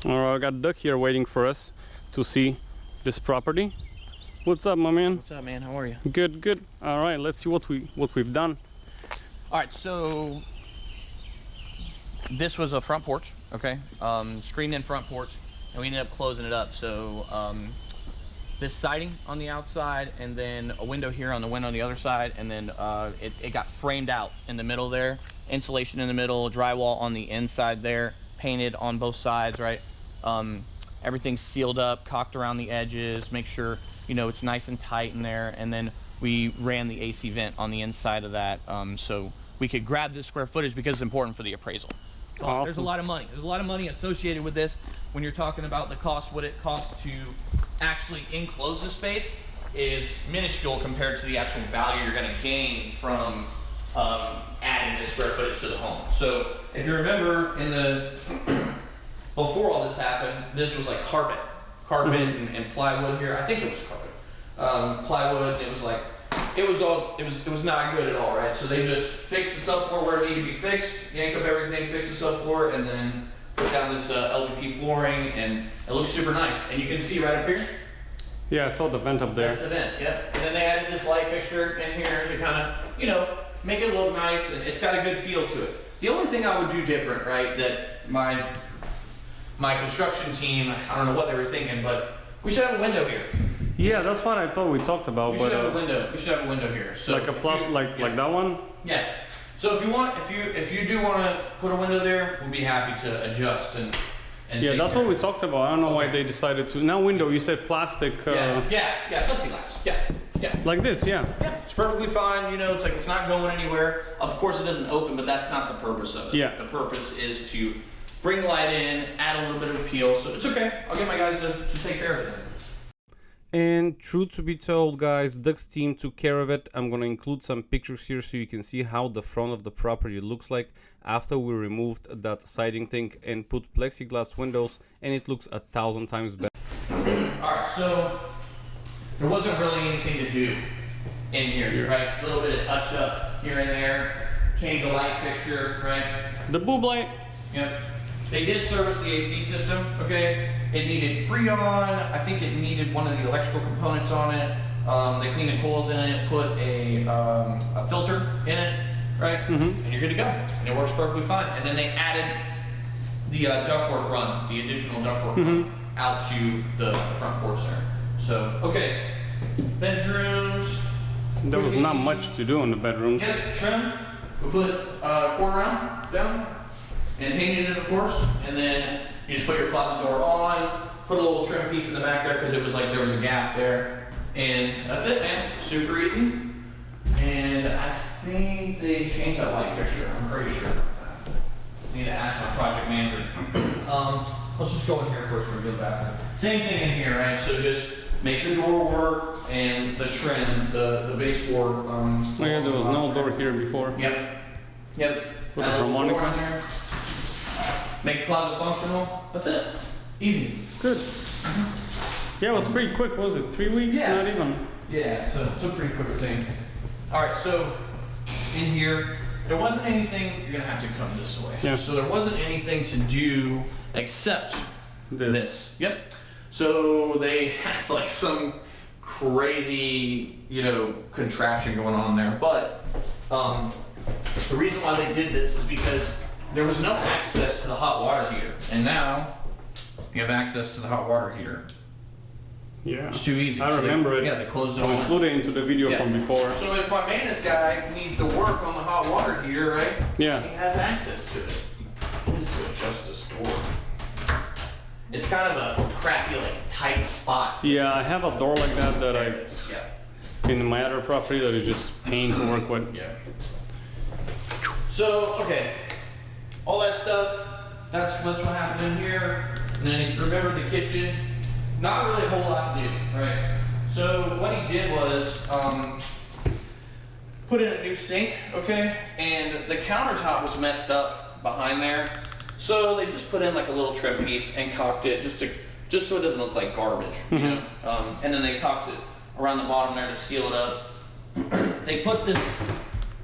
I got Doug here waiting for us to see this property. What's up, my man? What's up, man? How are you? Good, good. All right, let's see what we've done. All right, so this was a front porch, okay? Screened-in front porch, and we ended up closing it up. So this siding on the outside, and then a window here on the window on the other side, and then it got framed out in the middle there. Insulation in the middle, drywall on the inside there, painted on both sides, right? Everything's sealed up, caulked around the edges, make sure, you know, it's nice and tight in there, and then we ran the AC vent on the inside of that, so we could grab this square footage because it's important for the appraisal. So Awesome. There's a lot of money. There's a lot of money associated with this. When you're talking about the cost, what it costs to actually enclose the space is minuscule compared to the actual value you're going to gain from adding this square footage to the home. So if you remember in the before all this happened, this was like carpet and plywood here. I think it was carpet, plywood. And it was like it was not good at all, right? So they just fixed the subfloor where it needed to be fixed, yank up everything, fix the subfloor, and then put down this LVP flooring, and it looks super nice. And you can see right up here. Yeah, I saw the vent up there. That's the vent, yep. And then they added this light fixture in here to kind of, you know, make it look nice, and it's got a good feel to it. The only thing I would do different, right, that my construction team, I don't know what they were thinking, but we should have a window here. Yeah, that's what I thought we talked about. We but should have a window. We should have a window here. So like a plus, like that one. Yeah. So if you do want to put a window there, we'll be happy to adjust and Yeah, take that's care what we of it. talked about. I don't know why they decided to. Now window, you said plastic. Yeah, plexiglass. Yeah. Like this, yeah. Yeah, it's perfectly fine. You know, it's like it's not going anywhere. Of course, it doesn't open, but that's not the purpose of it. Yeah. The purpose is to bring light in, add a little bit of appeal. So it's okay. I'll get my guys to take care of it. And truth to be told, guys, Doug's team took care of it. I'm gonna include some pictures here so you can see how the front of the property looks like after we removed that siding thing and put plexiglass windows, and it looks 1,000 times better. Alright, so there wasn't really anything to do in here, right? A little bit of touch up here and there, change the light fixture, right? The boob light. Yep. They did service the AC system, okay? It needed Freon. I think it needed one of the electrical components on it. They cleaned the coils in it, put a filter in it, right? Mm-hmm. And you're good to go. And it works perfectly fine. And then they added the ductwork run, the additional ductwork run out to the front porch there. So, okay, bedrooms. There was not much to do in the bedrooms. Yeah, trim. We put quarter round down and painted it, of course. And then you just put your closet door on, put a little trim piece in the back there because it was like there was a gap there. And that's it, man. Super easy. And I think they changed that light fixture. I'm pretty sure. I need to ask my project manager. Let's just go in here first for a good bathroom. Same thing in here, right? So just make the door work and the trim, the baseboard. Oh yeah, there was no door here before. Yep. Put a Add little harmonica. door in there. Make the closet functional. That's it. Easy. Good. Yeah, it was pretty quick. What was it 3 weeks? Yeah. Not even. Yeah, it's a pretty quick thing. All right, so in here, there wasn't anything, you're gonna have to come this way. Yeah. So there wasn't anything to do except This. Yep. So they had like some crazy, you know, contraption going on there. But the reason why they did this is because there was no access to the hot water heater. And now you have access to the hot water heater. Yeah. It's too easy. I remember it. Yeah, they closed it I on. included it into the video from before. So if my maintenance guy needs to work on the hot water heater, right? Yeah. He has access to it. Let's go adjust this door. It's kind of a crappy, like, tight spot. Yeah, I have a door like that There it is. Yeah. in my other property that is just pain to work with. Yeah. So, okay. All that stuff, that's what happened in here. And then if you remember the kitchen, not really a whole lot to do, right? So what he did was put in a new sink, okay? And the countertop was messed up behind there. So they just put in like a little trim piece and caulked it just so it doesn't look like garbage, you know? And then they caulked it around the bottom there to seal it up. They put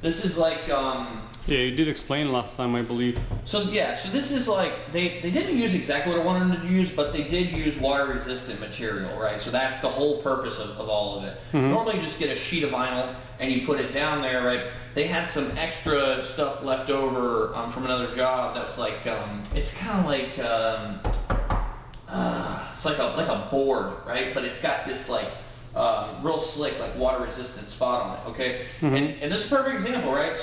this is like Yeah, you did explain last time, I believe. So yeah, so this is like, they didn't use exactly what I wanted them to use, but they did use water resistant material, right? So that's the whole purpose of all of it. Normally you just get a sheet of vinyl and you put it down there, right? They had some extra stuff left over from another job that was like, it's kind of like, it's like a board, right? But it's got this like, real slick, like water resistant spot on it, okay? And this is a perfect example, right?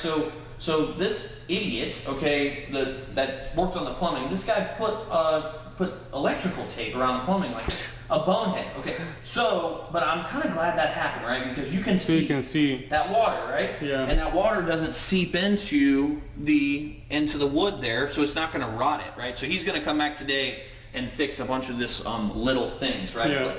So this idiot, okay, that worked on the plumbing, this guy put electrical tape around the plumbing like a bonehead, okay? So, but I'm kind of glad that happened, right? Because you can see that water, right? Yeah. And that water doesn't seep into the wood there, so it's not going to rot it, right? So he's going to come back today and fix a bunch of this little things, right? Yeah.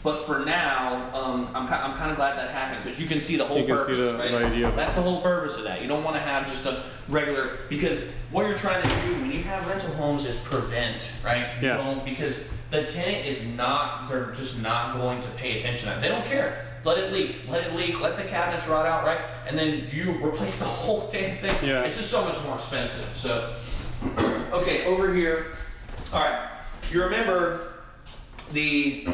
But for now, I'm kind of glad that happened because you can see the whole purpose, see the right? idea of it. That's the whole purpose of that. You don't want to have just a regular, because what you're trying to do when you have rental homes is prevent, right? Yeah. You don't, because the tenant is not, they're just not going to pay attention to that. They don't care. Let it leak, let the cabinets rot out, right? And then you replace the whole damn thing. Yeah. It's just so much more expensive. So, okay, over here. All right, you remember the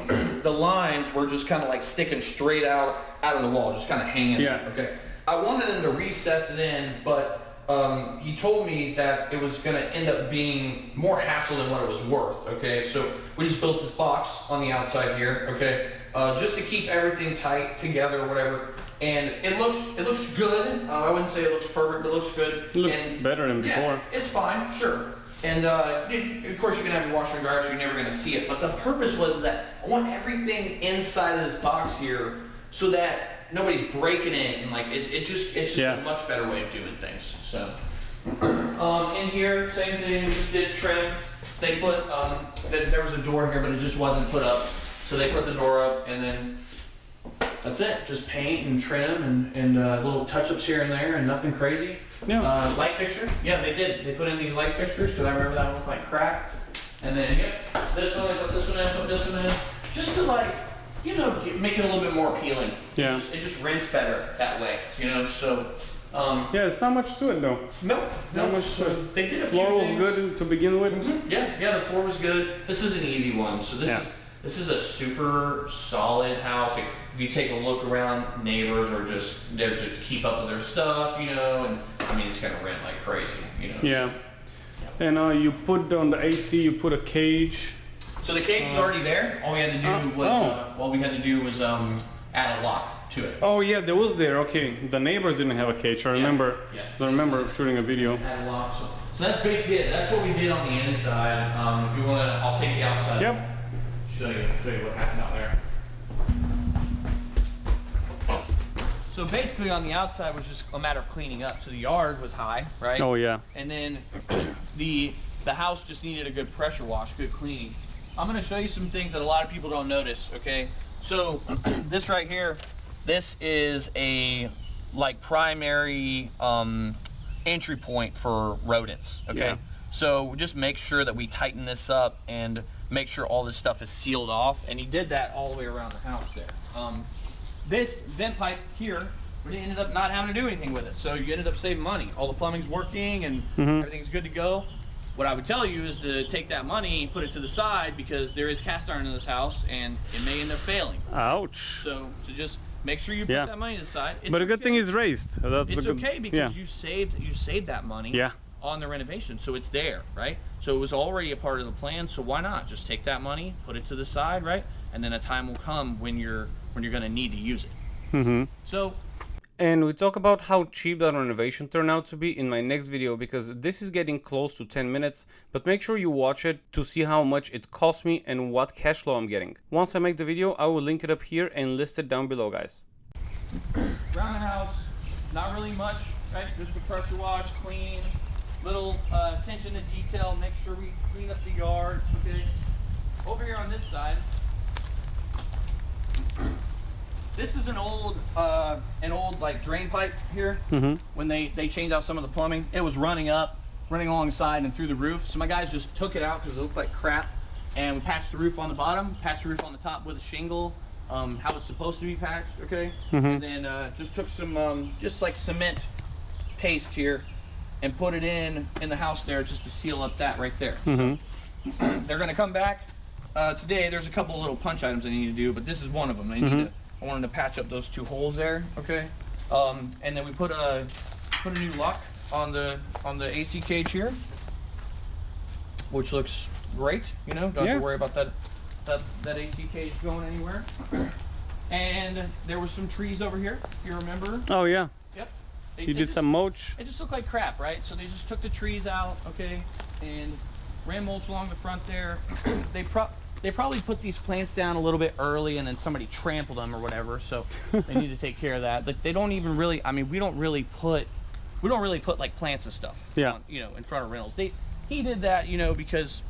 lines were just kind of like sticking straight out of the wall, just kind of hanging. Yeah. Okay. I wanted him to recess it in, but he told me that it was going to end up being more hassle than what it was worth. Okay. So we just built this box on the outside here. Okay. Just to keep everything tight together or whatever. And it looks good. I wouldn't say it looks perfect, but it looks good. It looks better than before. Yeah, it's fine, sure. And of course you can have your washer and dryer, so you're never going to see it. But the purpose was that I want everything inside of this box here so that nobody's breaking it, and like it's just a much better way of doing things. So in here, same thing. We just did trim. They put there was a door here, but it just wasn't put up. So they put the door up, and then that's it. Just paint and trim and little touch-ups here and there, and nothing crazy. Yeah. Light fixture. Yeah, they did. They put in these light fixtures because I remember that one looked like crap. And then this one, they put this one in, put this one in, just to like, make it a little bit more appealing. Yeah. It just rinse better that way, So. Yeah, it's not much to it though. No, Not much to it. They did a few Floor was things. good to begin with. Yeah, the floor was good. This is an easy one. So this is a super solid house. Like, if you take a look around, neighbors are just keep up with their stuff, and I mean it's gonna rent like crazy, Yeah. And you put on the AC, you put a cage. So the cage was already there. All we had to do was add a lock to it. Oh yeah, there was there. Okay, the neighbors didn't have a cage. I remember. Yeah. I remember shooting a video. Add a lock. So that's basically it. That's what we did on the inside. If you wanna, I'll take the outside. Yep. Show you what happened out there. So basically on the outside was just a matter of cleaning up. So the yard was high, right? Oh yeah. And then the house just needed a good pressure wash, good cleaning. I'm gonna show you some things that a lot of people don't notice, okay? So this right here, this is a like primary entry point for rodents, okay? Yeah. So just make sure that we tighten this up and make sure all this stuff is sealed off, and he did that all the way around the house there. This vent pipe here, we ended up not having to do anything with it, so you ended up saving money. All the plumbing's working and everything's good to go. What I would tell you is to take that money, put it to the side, because there is cast iron in this house and it may end up failing. Ouch. So just make sure you put that money to the side. But a good thing is raised. That's it's the good, okay because you saved that money. Yeah. On the renovation, so it's there, right? So it was already a part of the plan, so why not just take that money, put it to the side, right? And then a time will come when you're going to need to use it. So, and we talk about how cheap that renovation turned out to be in my next video, because this is getting close to 10 minutes, but make sure you watch it to see how much it cost me and what cash flow I'm getting. Once I make the video, I will link it up here and list it down below, guys. Around the house, not really much, right? Just a pressure wash, clean. Little attention to detail, make sure we clean up the yard, okay? Over here on this side, this is an old like drain pipe here. When they changed out some of the plumbing, it was running alongside and through the roof. So my guys just took it out because it looked like crap, and we patched the roof on the bottom, patched the roof on the top with a shingle, how it's supposed to be patched, okay? And then just took some just like cement paste here. and put it in the house there just to seal up that right there. They're gonna come back today. There's a couple of little punch items I need to do, but this is one of them. I wanted to patch up those 2 holes there. Okay. And then we put a new lock on the AC cage here, which looks great. You know, don't have to worry about that AC cage going anywhere. And there was some trees over here, if you remember. Oh yeah. Yep. You did some mulch. It just looked like crap, right? So they just took the trees out, okay, and ran mulch along the front there. They probably put these plants down a little bit early, and then somebody trampled them or whatever. So they need to take care of that. Like, they don't even really. I mean, we don't really put like plants and stuff. On, you know, in front of rentals. He did that, you know, because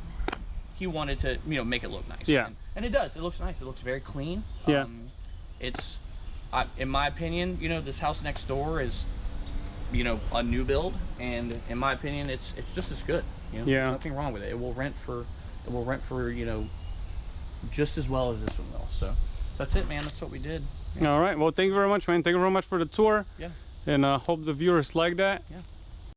he wanted to, you know, make it look nice. Yeah. And it does. It looks nice. It looks very clean. Yeah. It's, in my opinion, you know, this house next door is, you know, a new build, and in my opinion, it's just as good. You know, there's nothing wrong with it. It will rent for, you know, just as well as this one will. So that's it, man. That's what we did. All right. Well, thank you very much, man. Thank you very much for the tour. Yeah. And hope the viewers like that. Yeah.